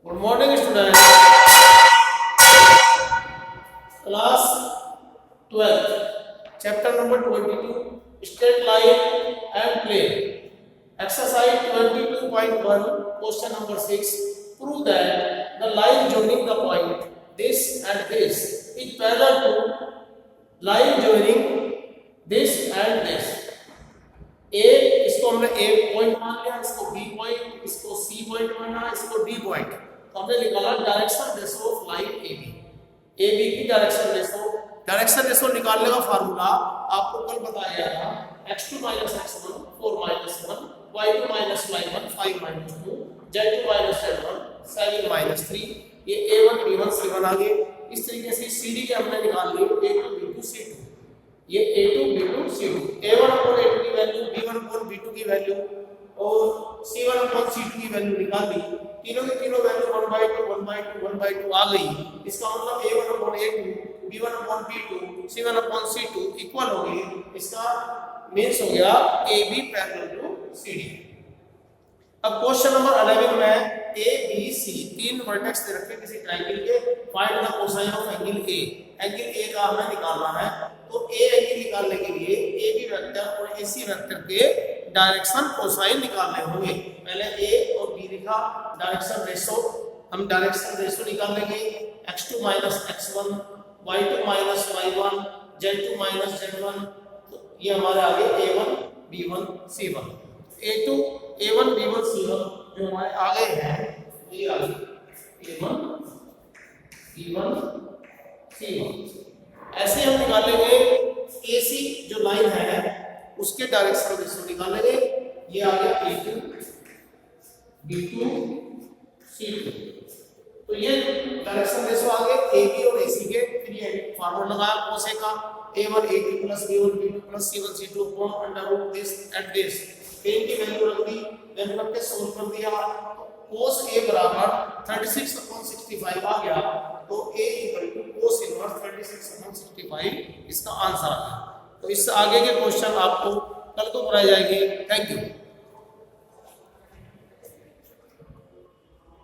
Good morning student, class 12 chapter number 22 straight line and plane exercise 22.1 question number 6 prove that the line joining the point this and this is parallel to line joining this and this। ए इसको हमने ए point मान लिया, इसको B point, इसको C point माना, इसको D point. तो हमने निकाला direction ratio of line A B की डायरेक्शन रेशो निकालने का फार्मूला आपको कल बताया गया था। x2 - x1 4 - 1 y2 - y1 5 - 2 z2 - z1 7 - 3। ये a1 b1 c1 आ गए। इस तरीके से cd के हमने निकाल लिए a2 b2 c2। ये a2 b2 c2 a1 upon a2 की वैल्यू, b1 अपॉन b2 की वैल्यू और c1 अपॉन c2 की वैल्यू निकाल दी। तीनों की तीनों वैल्यू 1/2 1/2 1/2 आ गई। इसका मतलब a1 upon a2 b1 upon b2 c1 upon c2 equal हो गई। इसका मींस हो गया ab पैरेलल टू cd। अब क्वेश्चन नंबर 11 में a b c तीन वर्टेक्स दे रखे किसी ट्रायंगल के। Find the cosine of angle a। Angle a का हमें निकालना है। तो a एंगल निकालने के लिए a b वेक्टर और ac वेक्टर के डायरेक्शन कोसाइन निकालने होंगे। पहले a और b लिखा, डायरेक्शन रेशो, हम डायरेक्शन रेशो निकाल लेंगे। x2 - x1 y2 - y1 z2 - z1। तो ये हमारे आगे a1 b1 c1 a1 b1 c1 जो हमारे आगे हैं ये आगे a1 b1 c1। ऐसे हम निकालेंगे AC जो लाइन है उसके डायरेक्शन रेशो निकालेंगे। ये आ गया A2 B2 C2। तो ये डायरेक्शन रेशो आ गए AB और AC के। फिर ये फार्मूला लगाया कोसे का A1 A2 + B1 B2 + C1 C2 upon √ this and this. इनकी वैल्यू रख दी, वैल्यू रख के सोल्व कर दिया। cos A बराबर 36/65 आ गया। तो A = cos इनवर्स 36/65 इसका आंसर आ गया। तो इससे आगे के क्वेश्चन आपको कल को कराए जाएंगे। Thank you.